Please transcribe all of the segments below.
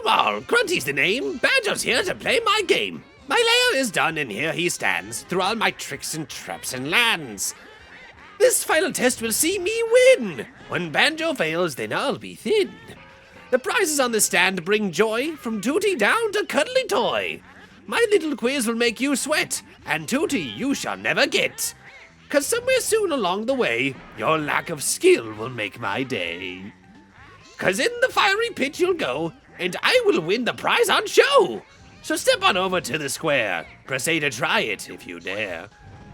Welcome all, Grunty's the name, Banjo's here to play my game. My lair is done and here he stands, through all my tricks and traps and lands. This final test will see me win. When Banjo fails, then I'll be thin. The prizes on the stand bring joy, from Tooty down to cuddly toy. My little quiz will make you sweat, and Tooty you shall never get. 'Cause somewhere soon along the way, your lack of skill will make my day. 'Cause in the fiery pit you'll go, and I will win the prize on show. So step on over to the square. Press A to try it if you dare.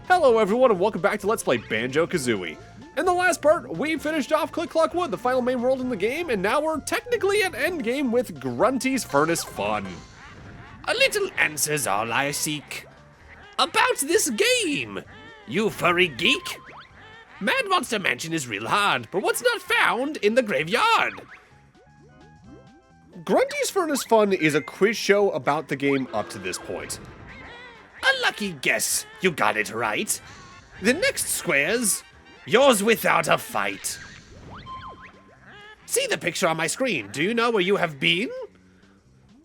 Hello everyone and welcome back to Let's Play Banjo-Kazooie. In the last part, we finished off Click Clock Wood, the final main world in the game, and now we're technically at endgame with Grunty's Furnace Fun. A little answer's all I seek. About this game, you furry geek. Mad Monster Mansion is real hard, but what's not found in the graveyard? Grunty's Furnace Fun is a quiz show about the game up to this point. A lucky guess, you got it right. The next square's yours without a fight. See the picture on my screen. Do you know where you have been?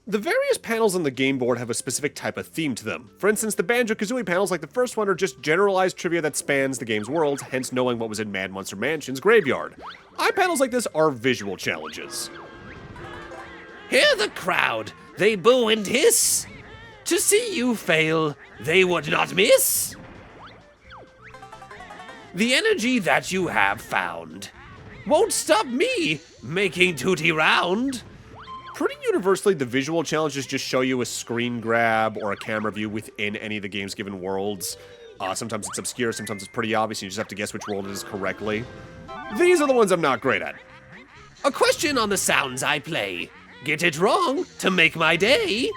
The various panels on the game board have a specific type of theme to them. For instance, the Banjo-Kazooie panels, like the first one, are just generalized trivia that spans the game's worlds, hence knowing what was in Mad Monster Mansion's graveyard. Panels like this are visual challenges. Hear the crowd, they boo and hiss. To see you fail, they would not miss. The energy that you have found won't stop me making Tooty round. Pretty universally, the visual challenges just show you a screen grab or a camera view within any of the game's given worlds. Sometimes it's obscure, sometimes it's pretty obvious, and you just have to guess which world it is correctly. These are the ones I'm not great at. A question on the sounds I play. Get it wrong to make my day.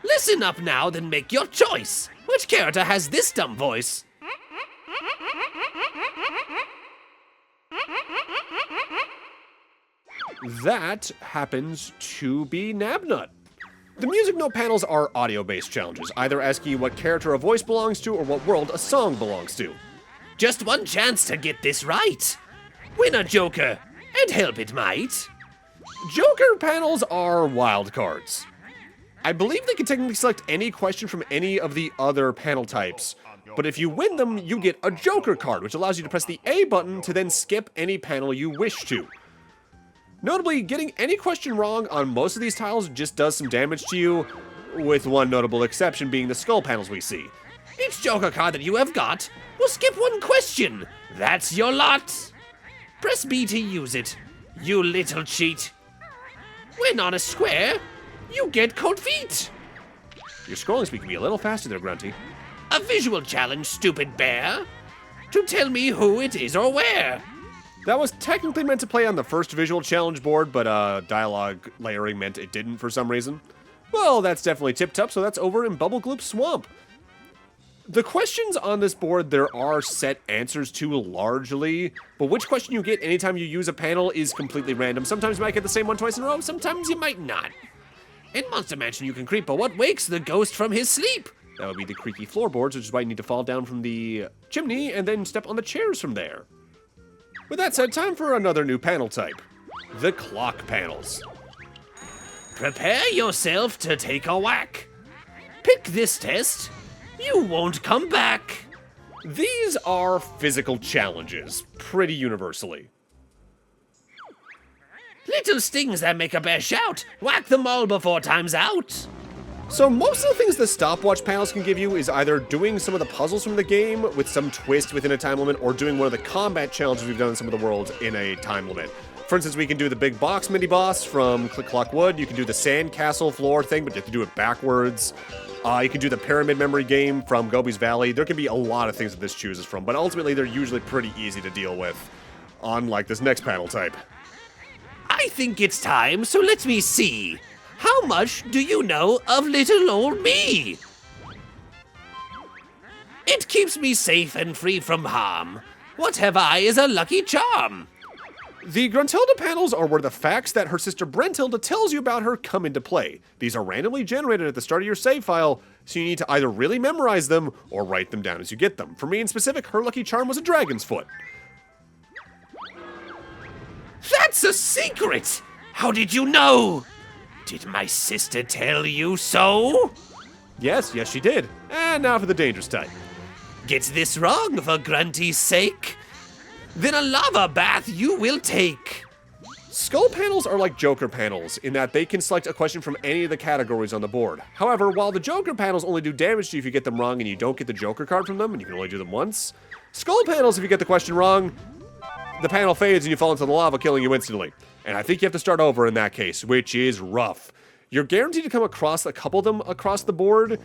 Listen up now, then make your choice. Which character has this dumb voice? That happens to be Nabnut. The music note panels are audio-based challenges, either asking you what character a voice belongs to or what world a song belongs to. Just one chance to get this right. Win a Joker, and help it might. Joker panels are wildcards. I believe they can technically select any question from any of the other panel types, but if you win them, you get a Joker card, which allows you to press the A button to then skip any panel you wish to. Notably, getting any question wrong on most of these tiles just does some damage to you, with one notable exception being the skull panels we see. Each Joker card that you have got will skip one question. That's your lot. Press B to use it, you little cheat. When on a square, you get cold feet. Your scrolling speed can be a little faster there, Grunty. A visual challenge, stupid bear, to tell me who it is or where. That was technically meant to play on the first visual challenge board, but dialogue layering meant it didn't for some reason. Well, that's definitely tipped up, so that's over in Bubble-Gloop Swamp. The questions on this board there are set answers to largely, but which question you get anytime you use a panel is completely random. Sometimes you might get the same one twice in a row, sometimes you might not. In Monster Mansion you can creep, but what wakes the ghost from his sleep? That would be the creaky floorboards, which is why you need to fall down from the chimney and then step on the chairs from there. With that said, time for another new panel type. The clock panels. Prepare yourself to take a whack. Pick this test, you won't come back. These are physical challenges, pretty universally. Little stings that make a bear shout, whack them all before time's out. So most of the things the stopwatch panels can give you is either doing some of the puzzles from the game with some twist within a time limit, or doing one of the combat challenges we've done in some of the worlds in a time limit. For instance, we can do the big box mini-boss from Click Clock Wood. You can do the sand castle floor thing, but you have to do it backwards. You can do the pyramid memory game from Gobi's Valley. There can be a lot of things that this chooses from, but ultimately they're usually pretty easy to deal with, unlike this next panel type. I think it's time, so let me see. How much do you know of little old me? It keeps me safe and free from harm. What have I is a lucky charm. The Gruntilda panels are where the facts that her sister Brentilda tells you about her come into play. These are randomly generated at the start of your save file, so you need to either really memorize them or write them down as you get them. For me in specific, her lucky charm was a dragon's foot. That's a secret! How did you know? Did my sister tell you so? Yes, she did. And now for the dangerous type. Get this wrong for Grunty's sake? Then a lava bath you will take. Skull panels are like Joker panels in that they can select a question from any of the categories on the board. However, while the Joker panels only do damage to you if you get them wrong and you don't get the Joker card from them, and you can only do them once, Skull panels, if you get the question wrong, the panel fades and you fall into the lava, killing you instantly. And I think you have to start over in that case, which is rough. You're guaranteed to come across a couple of them across the board,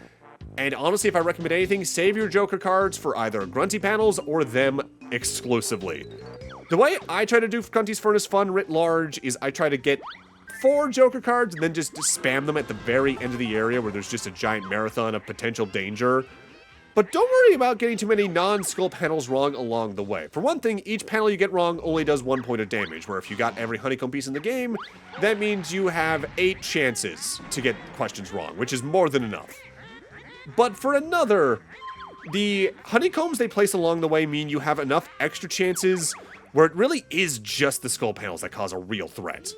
and honestly, if I recommend anything, save your Joker cards for either Grunty panels or them exclusively. The way I try to do Grunty's Furnace Fun writ large is I try to get 4 Joker cards and then just spam them at the very end of the area where there's just a giant marathon of potential danger. But don't worry about getting too many non-skull panels wrong along the way. For one thing, each panel you get wrong only does 1 point of damage, where if you got every honeycomb piece in the game, that means you have 8 chances to get questions wrong, which is more than enough. But for another, the honeycombs they place along the way mean you have enough extra chances where it really is just the skull panels that cause a real threat.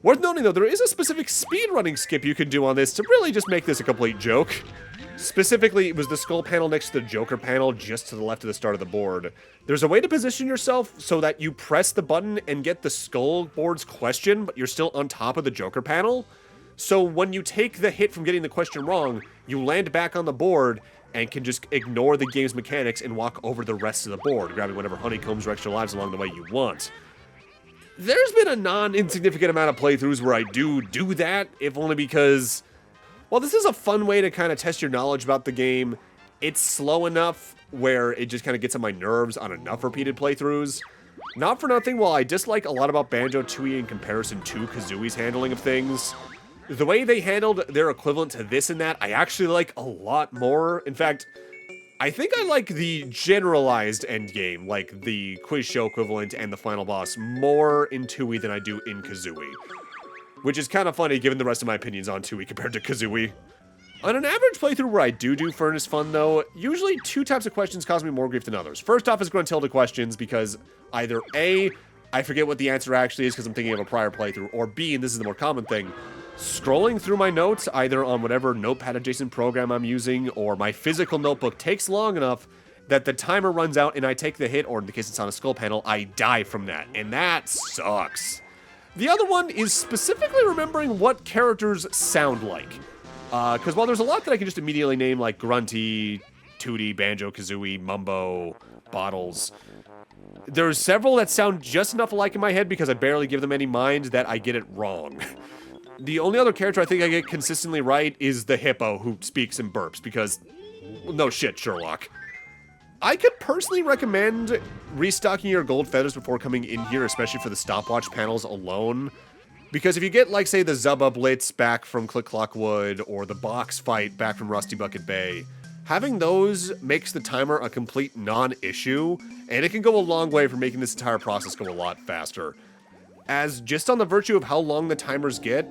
Worth noting though, there is a specific speedrunning skip you can do on this to really just make this a complete joke. Specifically, it was the skull panel next to the Joker panel just to the left of the start of the board. There's a way to position yourself so that you press the button and get the skull board's question, but you're still on top of the Joker panel. So when you take the hit from getting the question wrong, you land back on the board and can just ignore the game's mechanics and walk over the rest of the board, grabbing whatever honeycombs or extra lives along the way you want. There's been a non-insignificant amount of playthroughs where I do that, if only because, while this is a fun way to kind of test your knowledge about the game, it's slow enough where it just kind of gets on my nerves on enough repeated playthroughs. Not for nothing, while I dislike a lot about Banjo-Tooie in comparison to Kazooie's handling of things, the way they handled their equivalent to this and that, I actually like a lot more. In fact, I think I like the generalized endgame, like the quiz show equivalent and the final boss, more in Tooie than I do in Kazooie. Which is kind of funny given the rest of my opinions on Tooie compared to Kazooie. On an average playthrough where I do Furnace Fun though, usually 2 types of questions cause me more grief than others. First off is Gruntilda questions because either A, I forget what the answer actually is because I'm thinking of a prior playthrough, or B, and this is the more common thing, scrolling through my notes, either on whatever notepad-adjacent program I'm using, or my physical notebook takes long enough that the timer runs out and I take the hit, or in the case it's on a skull panel, I die from that, and that sucks. The other one is specifically remembering what characters sound like. Because while there's a lot that I can just immediately name, like Grunty, Tootie, Banjo-Kazooie, Mumbo, Bottles, there's several that sound just enough alike in my head because I barely give them any mind that I get it wrong. The only other character I think I get consistently right is the hippo who speaks and burps, because, no shit, Sherlock. I could personally recommend restocking your gold feathers before coming in here, especially for the stopwatch panels alone. Because if you get, like, say, the Zubba Blitz back from Click Clock Wood, or the box fight back from Rusty Bucket Bay, having those makes the timer a complete non-issue, and it can go a long way for making this entire process go a lot faster. As just on the virtue of how long the timers get,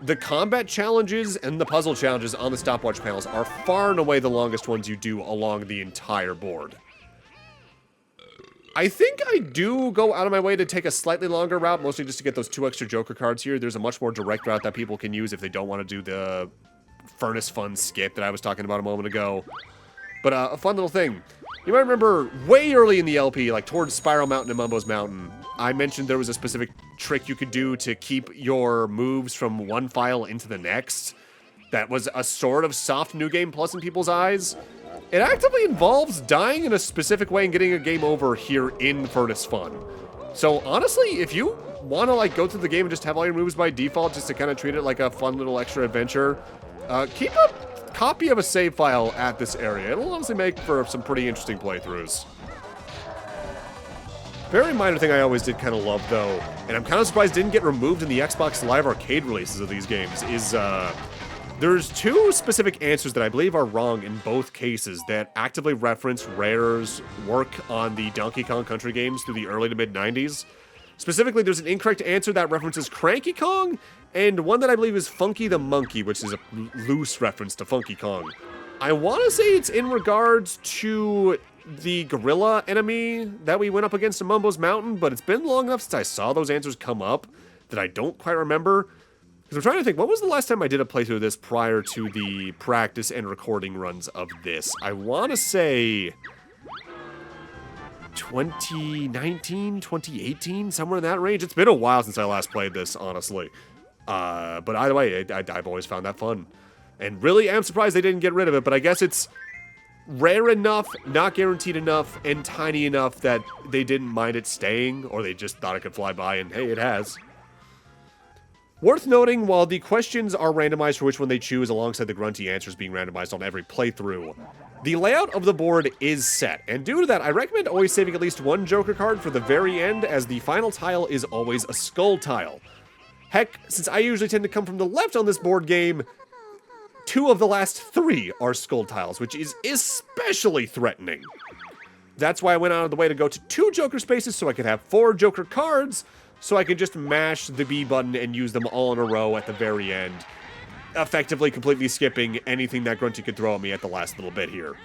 the combat challenges and the puzzle challenges on the stopwatch panels are far and away the longest ones you do along the entire board. I think I do go out of my way to take a slightly longer route, mostly just to get those 2 extra Joker cards here. There's a much more direct route that people can use if they don't want to do the Furnace Fun skip that I was talking about a moment ago. But a fun little thing. You might remember way early in the LP, like towards Spiral Mountain and Mumbo's Mountain, I mentioned there was a specific trick you could do to keep your moves from one file into the next. That was a sort of soft new game plus in people's eyes. It actively involves dying in a specific way and getting a game over here in Furnace Fun. So honestly, if you want to like go through the game and just have all your moves by default just to kind of treat it like a fun little extra adventure, keep a copy of a save file at this area. It'll honestly make for some pretty interesting playthroughs. Very minor thing I always did kind of love though, and I'm kind of surprised didn't get removed in the Xbox Live Arcade releases of these games, is there's 2 specific answers that I believe are wrong in both cases that actively reference Rare's work on the Donkey Kong Country games through the early to mid-90s. Specifically, there's an incorrect answer that references Cranky Kong, and one that I believe is Funky the Monkey, which is a loose reference to Funky Kong. I want to say it's in regards to the gorilla enemy that we went up against in Mumbo's Mountain, but it's been long enough since I saw those answers come up that I don't quite remember. Because I'm trying to think, what was the last time I did a playthrough of this prior to the practice and recording runs of this? I want to say 2019, 2018, somewhere in that range. It's been a while since I last played this, honestly. But either way, I've always found that fun. And really am surprised they didn't get rid of it, but I guess it's rare enough, not guaranteed enough, and tiny enough that they didn't mind it staying, or they just thought it could fly by, and hey, it has. Worth noting, while the questions are randomized for which one they choose alongside the Grunty answers being randomized on every playthrough, the layout of the board is set, and due to that, I recommend always saving at least one Joker card for the very end, as the final tile is always a skull tile. Heck, since I usually tend to come from the left on this board game, 2 of the last 3 are skull tiles, which is especially threatening. That's why I went out of the way to go to 2 Joker spaces so I could have 4 Joker cards, so I can just mash the B button and use them all in a row at the very end, effectively completely skipping anything that Grunty could throw at me at the last little bit here.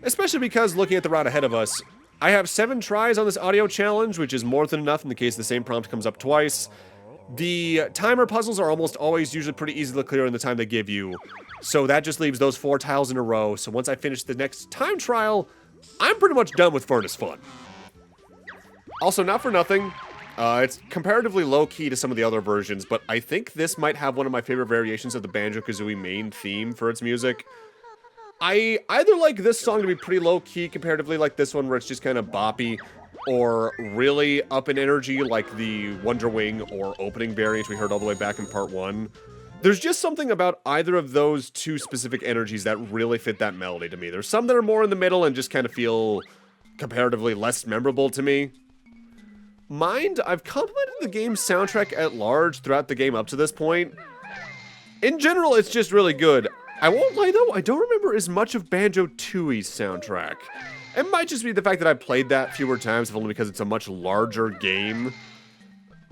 Especially because, looking at the route ahead of us, I have 7 tries on this audio challenge, which is more than enough in the case the same prompt comes up twice. The timer puzzles are almost always usually pretty easy to clear in the time they give you, so that just leaves those 4 tiles in a row, so once I finish the next time trial, I'm pretty much done with Furnace Fun. Also, not for nothing, it's comparatively low-key to some of the other versions, but I think this might have one of my favorite variations of the Banjo-Kazooie main theme for its music. I either like this song to be pretty low-key comparatively like this one where it's just kind of boppy, or really up in energy like the Wonder Wing or opening variant we heard all the way back in part 1. There's just something about either of those 2 specific energies that really fit that melody to me. There's some that are more in the middle and just kind of feel comparatively less memorable to me. Mind, I've complimented the game's soundtrack at large throughout the game up to this point. In general, it's just really good. I won't lie though, I don't remember as much of Banjo-Tooie's soundtrack. It might just be the fact that I played that fewer times, if only because it's a much larger game.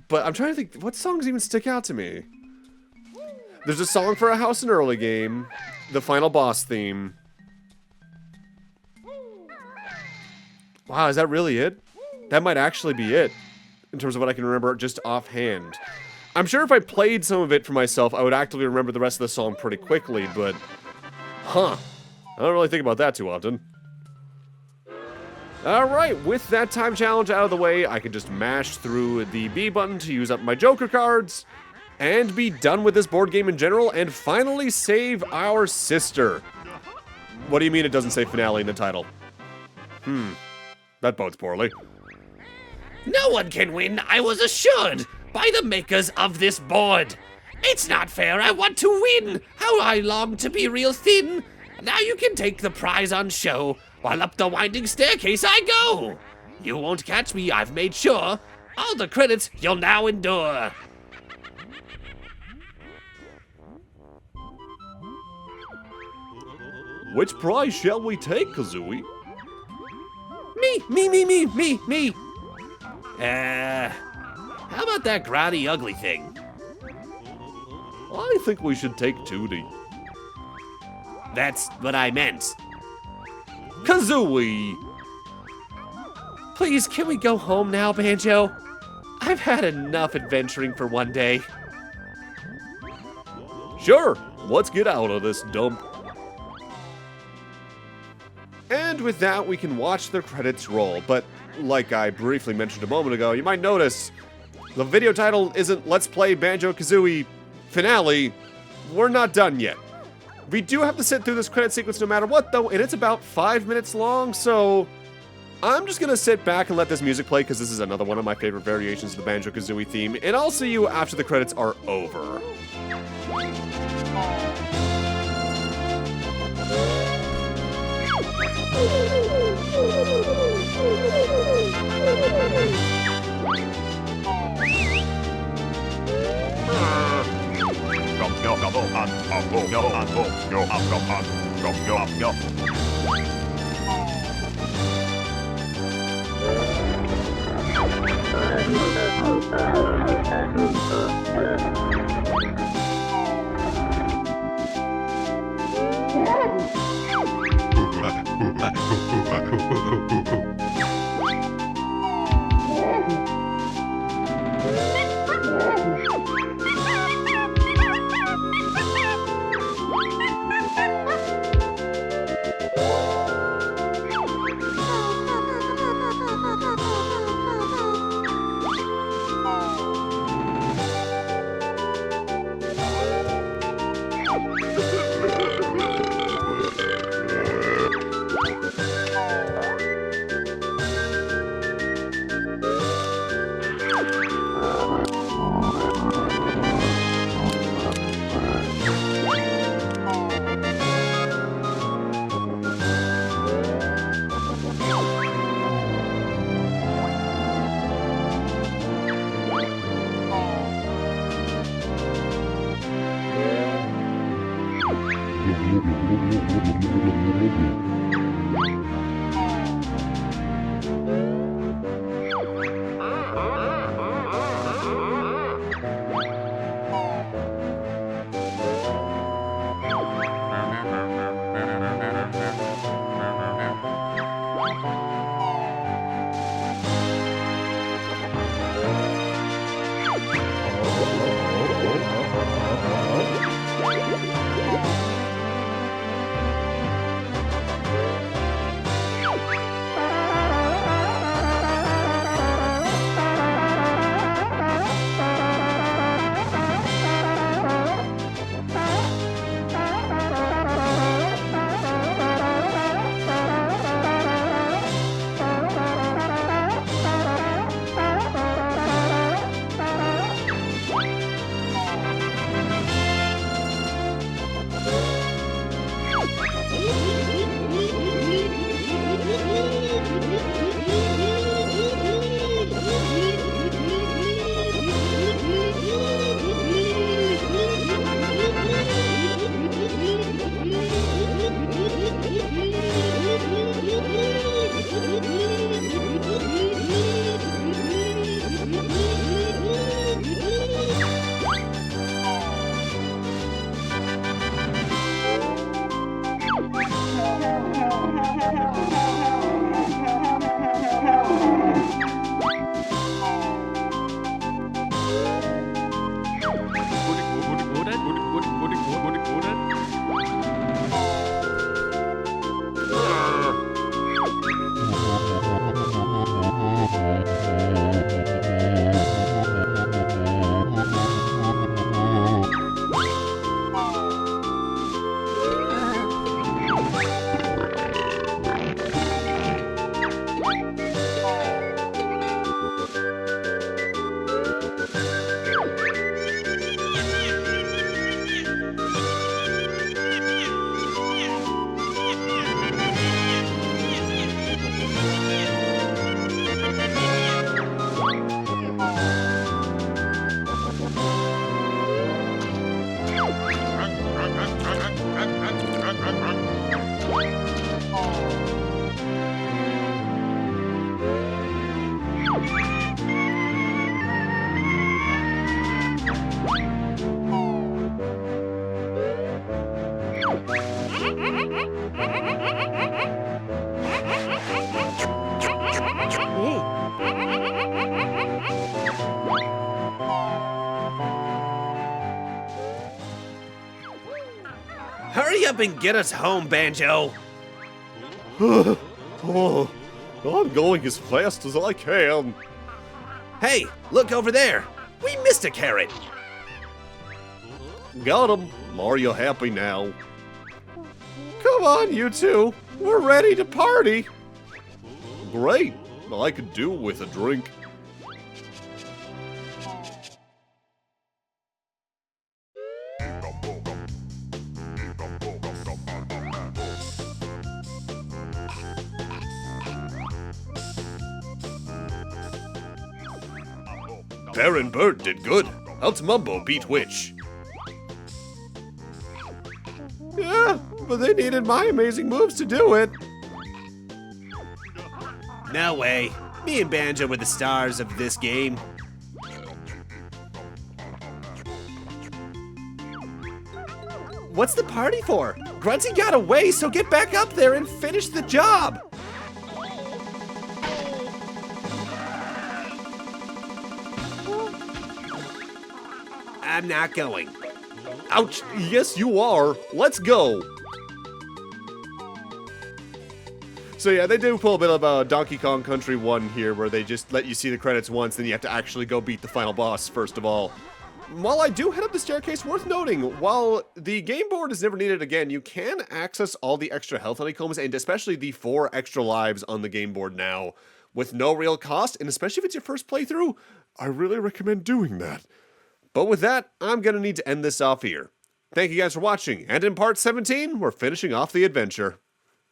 But I'm trying to think, what songs even stick out to me? There's a song for a house in early game, the final boss theme. Wow, is that really it? That might actually be it, in terms of what I can remember just offhand. I'm sure if I played some of it for myself, I would actively remember the rest of the song pretty quickly, but... Huh. I don't really think about that too often. Alright, with that time challenge out of the way, I can just mash through the B button to use up my Joker cards, and be done with this board game in general, and finally save our sister. What do you mean it doesn't say finale in the title? That bodes poorly. No one can win, I was assured, by the makers of this board. It's not fair, I want to win. How I long to be real thin. Now you can take the prize on show, while up the winding staircase I go. You won't catch me, I've made sure. All the credits you'll now endure. Which prize shall we take, Kazooie? Me. How about that grotty ugly thing? I think we should take Tootie. That's what I meant. Kazooie! Please, can we go home now, Banjo? I've had enough adventuring for one day. Sure, let's get out of this dump. And with that, we can watch the credits roll, but like I briefly mentioned a moment ago, you might notice the video title isn't Let's Play Banjo-Kazooie Finale. We're not done yet. We do have to sit through this credit sequence no matter what, though, and it's about 5 minutes long, so I'm just gonna sit back and let this music play, because this is another one of my favorite variations of the Banjo-Kazooie theme, and I'll see you after the credits are over. Hurry up and get us home, Banjo. Oh, I'm going as fast as I can. Hey, look over there. We missed a carrot. Got him. Are you happy now? Come on, you two. We're ready to party. Great. I could do with a drink. Bear and Bird did good. How's Mumbo beat which? Yeah, but they needed my amazing moves to do it. No way. Me and Banjo were the stars of this game. What's the party for? Grunty got away, so get back up there and finish the job. I'm not going. Ouch! Yes, you are. Let's go. So yeah, they do pull a bit of Donkey Kong Country 1 here, where they just let you see the credits once, then you have to actually go beat the final boss first of all. While I do head up the staircase, worth noting, while the game board is never needed again, you can access all the extra health honeycombs, and especially the 4 extra lives on the game board now, with no real cost, and especially if it's your first playthrough, I really recommend doing that. But with that, I'm going to need to end this off here. Thank you guys for watching, and in part 17, we're finishing off the adventure.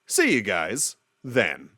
See you guys then.